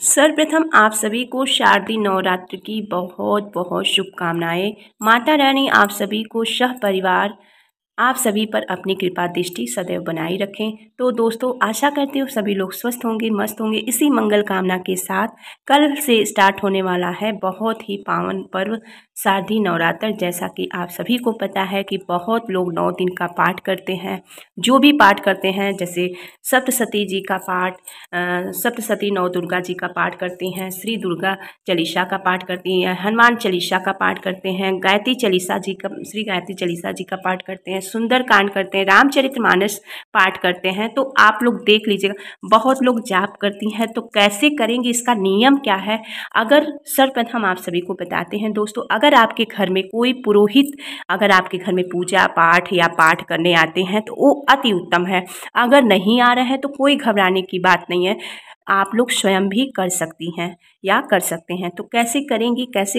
सर्वप्रथम आप सभी को शारदीय नवरात्र की बहुत बहुत शुभकामनाएं। माता रानी आप सभी को सह-परिवार आप सभी पर अपनी कृपा दृष्टि सदैव बनाए रखें। तो दोस्तों, आशा करती हूँ सभी लोग स्वस्थ होंगे, मस्त होंगे। इसी मंगल कामना के साथ कल से स्टार्ट होने वाला है बहुत ही पावन पर्व शारदीय नवरात्र। जैसा कि आप सभी को पता है कि बहुत लोग 9 दिन का पाठ करते हैं। जो भी पाठ करते हैं, जैसे सप्तशती जी का पाठ, सप्तशती नौ दुर्गा जी का पाठ करती हैं, श्री दुर्गा चालीसा का पाठ करती हैं, हनुमान चालीसा का पाठ करते हैं, गायत्री चालीसा जी का, श्री गायत्री चालीसा जी का पाठ करते हैं, सुंदरकांड करते हैं, रामचरितमानस पाठ करते हैं। तो आप लोग देख लीजिएगा। बहुत लोग जाप करती हैं, तो कैसे करेंगे, इसका नियम क्या है? अगर सर्वप्रथम आप सभी को बताते हैं दोस्तों, अगर आपके घर में कोई पुरोहित, अगर आपके घर में पूजा पाठ या पाठ करने आते हैं तो वो अति उत्तम है। अगर नहीं आ रहे हैं तो कोई घबराने की बात नहीं है, आप लोग स्वयं भी कर सकती हैं या कर सकते हैं। तो कैसे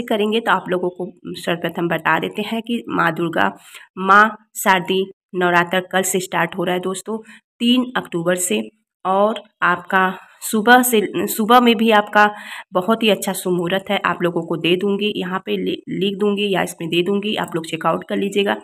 करेंगे तो आप लोगों को सर्वप्रथम बता देते हैं कि माँ दुर्गा, माँ शारदीय नवरात्र कल से स्टार्ट हो रहा है दोस्तों, 3 अक्टूबर से। और आपका सुबह में भी आपका बहुत ही अच्छा सुमुहूर्त है। आप लोगों को दे दूँगी, यहाँ पे लिख दूँगी या इसमें दे दूँगी, आप लोग चेकआउट कर लीजिएगा।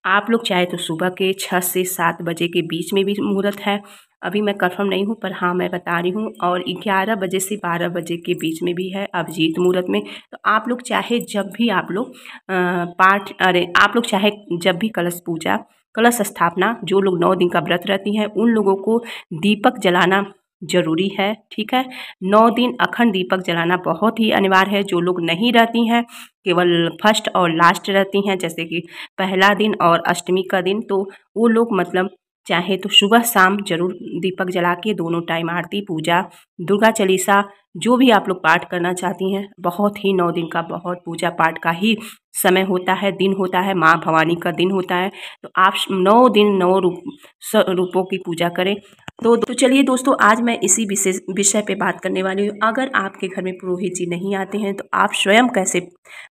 आप लोग चाहे तो सुबह के 6 से 7 बजे के बीच में भी मुहूर्त है। अभी मैं कंफर्म नहीं हूँ, पर हाँ मैं बता रही हूँ। और 11 बजे से 12 बजे के बीच में भी है अभिजीत मुहूर्त में। तो आप लोग चाहे जब भी आप लोग आप लोग चाहे जब भी कलश पूजा, कलश स्थापना, जो लोग 9 दिन का व्रत रहती हैं उन लोगों को दीपक जलाना ज़रूरी है, ठीक है। 9 दिन अखंड दीपक जलाना बहुत ही अनिवार्य है। जो लोग नहीं रहती हैं, केवल फर्स्ट और लास्ट रहती हैं, जैसे कि पहला दिन और अष्टमी का दिन, तो वो लोग मतलब चाहे तो सुबह शाम जरूर दीपक जला के दोनों टाइम आरती, पूजा, दुर्गा चालीसा, जो भी आप लोग पाठ करना चाहती हैं। बहुत ही 9 दिन का बहुत पूजा पाठ का ही समय होता है, दिन होता है, माँ भवानी का दिन होता है। तो आप 9 दिन 9 रूपों की पूजा करें। तो चलिए दोस्तों, आज मैं इसी विषय पे बात करने वाली हूँ। अगर आपके घर में पुरोहित जी नहीं आते हैं तो आप स्वयं कैसे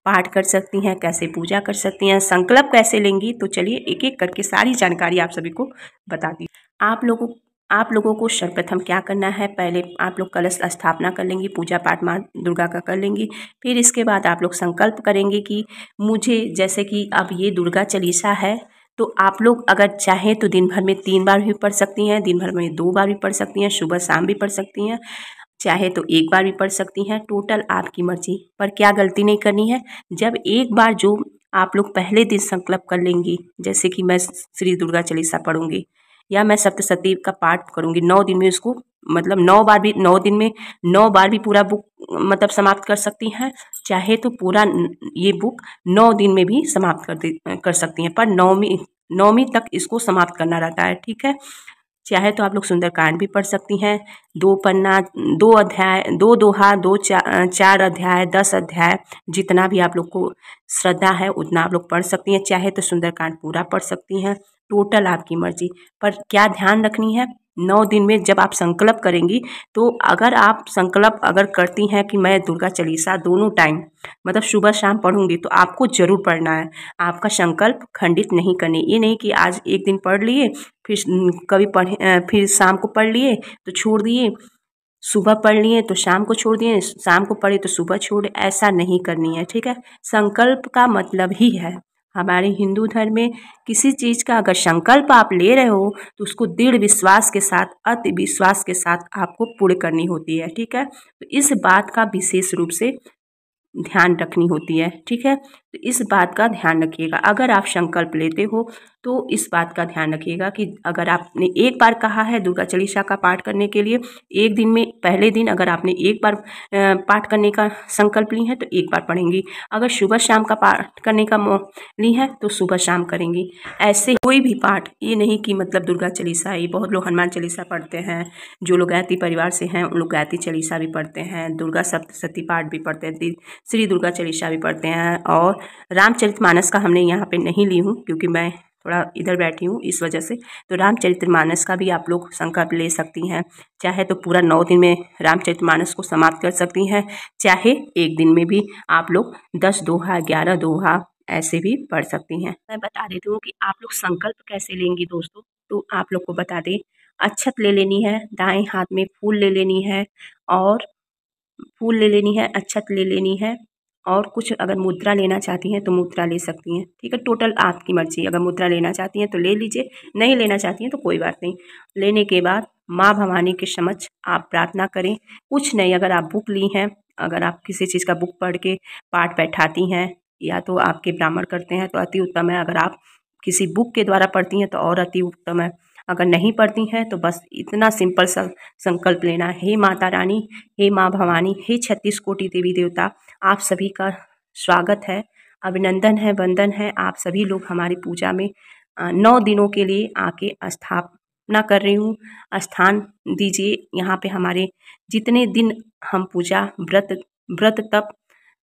पाठ कर सकती हैं, कैसे पूजा कर सकती हैं, संकल्प कैसे लेंगी। तो चलिए एक एक करके सारी जानकारी आप सभी को बता दी। आप लोगों को सर्वप्रथम क्या करना है, पहले आप लोग कलश स्थापना कर लेंगी, पूजा पाठ माँ दुर्गा का कर लेंगी। फिर इसके बाद आप लोग संकल्प करेंगे कि मुझे, जैसे कि अब ये दुर्गा चालीसा है, तो आप लोग अगर चाहें तो दिन भर में 3 बार भी पढ़ सकती हैं, दिन भर में 2 बार भी पढ़ सकती हैं, सुबह शाम भी पढ़ सकती हैं, चाहे तो 1 बार भी पढ़ सकती हैं। टोटल आपकी मर्जी। पर क्या गलती नहीं करनी है, जब एक बार जो आप लोग पहले दिन संकल्प कर लेंगी, जैसे कि मैं श्री दुर्गा चालीसा पढ़ूंगी या मैं सप्तशती का पाठ करूंगी 9 दिन में, उसको मतलब 9 बार भी, 9 दिन में 9 बार भी पूरा बुक मतलब समाप्त कर सकती हैं। चाहे तो पूरा ये बुक 9 दिन में भी समाप्त कर सकती हैं, पर नौवीं तक इसको समाप्त करना रहता है, ठीक है। चाहे तो आप लोग सुंदरकांड भी पढ़ सकती हैं, 2 पन्ना, 2 अध्याय, 2 दोहा, 4 अध्याय, 10 अध्याय, जितना भी आप लोग को श्रद्धा है उतना आप लोग पढ़ सकती हैं। चाहे तो सुंदरकांड पूरा पढ़ सकती हैं, टोटल आपकी मर्जी। पर क्या ध्यान रखनी है, 9 दिन में जब आप संकल्प करेंगी, तो अगर आप संकल्प अगर करती हैं कि मैं दुर्गा चालीसा दोनों टाइम मतलब सुबह शाम पढ़ूंगी, तो आपको ज़रूर पढ़ना है। आपका संकल्प खंडित नहीं करनी। ये नहीं कि आज एक दिन पढ़ लिए, फिर कभी पढ़े, फिर शाम को पढ़ लिए तो छोड़ दिए, सुबह पढ़ लिए तो शाम को छोड़ दिए, शाम को पढ़े तो सुबह छोड़, ऐसा नहीं करनी है, ठीक है। संकल्प का मतलब ही है हमारे हिंदू धर्म में, किसी चीज़ का अगर संकल्प आप ले रहे हो तो उसको दृढ़ विश्वास के साथ, अति विश्वास के साथ आपको पूर्ण करनी होती है, ठीक है। तो इस बात का विशेष रूप से ध्यान रखनी होती है, ठीक है। तो इस बात का ध्यान रखिएगा। अगर आप संकल्प लेते हो तो इस बात का ध्यान रखिएगा कि अगर आपने एक बार कहा है दुर्गा चालीसा का पाठ करने के लिए, एक दिन में पहले दिन अगर आपने एक बार पाठ करने का संकल्प ली है तो एक बार पढ़ेंगी। अगर सुबह शाम का पाठ करने का ली है तो सुबह शाम करेंगी। ऐसे कोई भी पाठ, ये नहीं कि मतलब दुर्गा चालीसा ही, बहुत लोग हनुमान चालीसा पढ़ते हैं, जो लोग गायत्री परिवार से हैं उन लोग गायत्री चालीसा भी पढ़ते हैं, दुर्गा सप्तशती पाठ भी पढ़ते हैं, श्री दुर्गा चालीसा भी पढ़ते हैं। और रामचरितमानस का हमने यहाँ पे नहीं ली हूँ क्योंकि मैं थोड़ा इधर बैठी हूँ इस वजह से। तो रामचरितमानस का भी आप लोग संकल्प ले सकती हैं। चाहे तो पूरा 9 दिन में रामचरितमानस को समाप्त कर सकती हैं, चाहे एक दिन में भी आप लोग 10 दोहा, 11 दोहा ऐसे भी पढ़ सकती हैं। मैं बता देती हूँ कि आप लोग संकल्प कैसे लेंगी दोस्तों। तो आप लोग को बता दें, अक्षत ले लेनी है, दाएं हाथ में फूल ले लेनी है, और फूल ले लेनी है, अक्षत ले लेनी है और कुछ अगर मुद्रा लेना चाहती हैं तो मुद्रा ले सकती हैं। ठीक है, टोटल आपकी मर्ज़ी, अगर मुद्रा लेना चाहती हैं तो ले लीजिए, नहीं लेना चाहती हैं तो कोई बात नहीं। लेने के बाद माँ भवानी के समक्ष आप प्रार्थना करें। कुछ नहीं, अगर आप बुक ली हैं, अगर आप किसी चीज़ का बुक पढ़ के पाठ बैठाती हैं या तो आपके ब्राह्मण करते हैं तो अति उत्तम है। अगर आप किसी बुक के द्वारा पढ़ती हैं तो और अति उत्तम है। अगर नहीं पढ़ती हैं तो बस इतना सिंपल सा संकल्प लेना है, हे माता रानी, हे माँ भवानी, हे 36 कोटि देवी देवता, आप सभी का स्वागत है, अभिनंदन है, वंदन है। आप सभी लोग हमारी पूजा में 9 दिनों के लिए आके स्थापना कर रही हूँ, स्थान दीजिए। यहाँ पे हमारे जितने दिन हम पूजा व्रत तप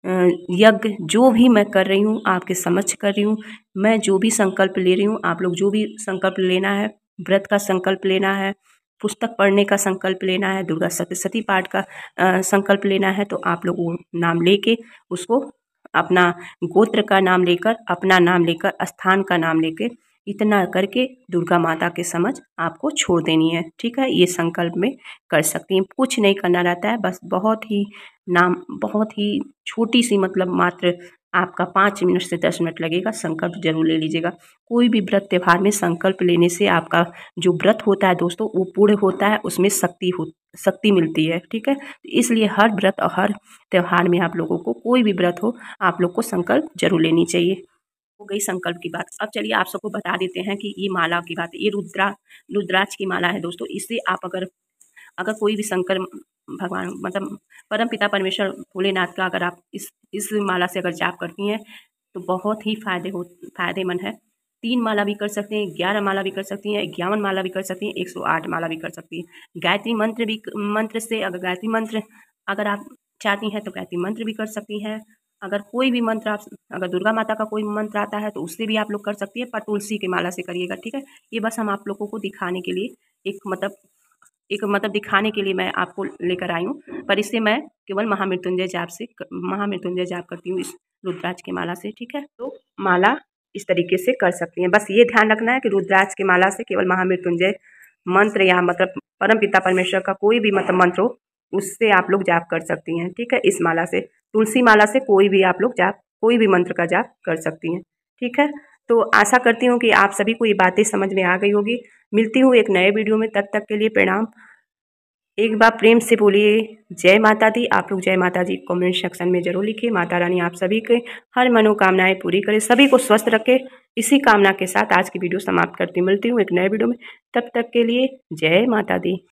यज्ञ जो भी मैं कर रही हूँ आपके समक्ष कर रही हूँ। मैं जो भी संकल्प ले रही हूँ, आप लोग जो भी संकल्प लेना है, व्रत का संकल्प लेना है, पुस्तक पढ़ने का संकल्प लेना है, दुर्गा सप्तशती पाठ का संकल्प लेना है, तो आप लोग वो नाम लेके उसको अपना गोत्र का नाम लेकर, अपना नाम लेकर, स्थान का नाम लेके इतना करके दुर्गा माता के समक्ष आपको छोड़ देनी है। ठीक है, ये संकल्प में कर सकती हैं, कुछ नहीं करना रहता है, बस बहुत ही छोटी सी मतलब मात्र आपका 5 मिनट से 10 मिनट लगेगा। संकल्प जरूर ले लीजिएगा। कोई भी व्रत त्यौहार में संकल्प लेने से आपका जो व्रत होता है दोस्तों वो पूर्ण होता है, उसमें शक्ति मिलती है। ठीक है, इसलिए हर व्रत और हर त्यौहार में आप लोगों को, कोई भी व्रत हो, आप लोग को संकल्प जरूर लेनी चाहिए। हो गई संकल्प की बात। अब चलिए आप सबको बता देते हैं कि ये माला की बात है। ये रुद्राक्ष की माला है दोस्तों। इससे आप अगर कोई भी शंकर भगवान मतलब परम पिता परमेश्वर भोलेनाथ का अगर आप इस माला से अगर जाप करती हैं तो बहुत ही फायदेमंद है। 3 माला भी कर सकते हैं, 11 माला भी कर सकती हैं, 51 माला भी कर सकती हैं, 108 माला भी कर सकती हैं। गायत्री मंत्र से अगर गायत्री मंत्र अगर आप चाहती हैं तो गायत्री मंत्र भी कर सकती हैं। अगर कोई भी मंत्र आप, अगर दुर्गा माता का कोई मंत्र आता है तो उससे भी आप लोग कर सकती है, पर तुलसी की माला से करिएगा। ठीक है, ये बस हम आप लोगों को दिखाने के लिए एक मतलब दिखाने के लिए मैं आपको लेकर आई हूँ, पर इससे मैं केवल महामृत्युंजय जाप करती हूँ इस रुद्राक्ष की माला से। ठीक है, तो माला इस तरीके से कर सकती हैं। बस ये ध्यान रखना है कि रुद्राक्ष की माला से केवल महामृत्युंजय मंत्र या मतलब परम पिता परमेश्वर का कोई भी मतलब मंत्र हो, उससे आप लोग जाप कर सकती हैं। ठीक है, इस माला से, तुलसी माला से कोई भी आप लोग जाप, कोई भी मंत्र का जाप कर सकती हैं। ठीक है, तो आशा करती हूँ कि आप सभी को ये बातें समझ में आ गई होगी। मिलती हूँ एक नए वीडियो में, तब तक के लिए प्रणाम। एक बार प्रेम से बोलिए जय माता दी। आप लोग जय माता दी कमेंट सेक्शन में जरूर लिखिए। माता रानी आप सभी के हर मनोकामनाएं पूरी करे, सभी को स्वस्थ रखे। इसी कामना के साथ आज की वीडियो समाप्त करती, मिलती हूँ एक नए वीडियो में, तब तक के लिए जय माता दी।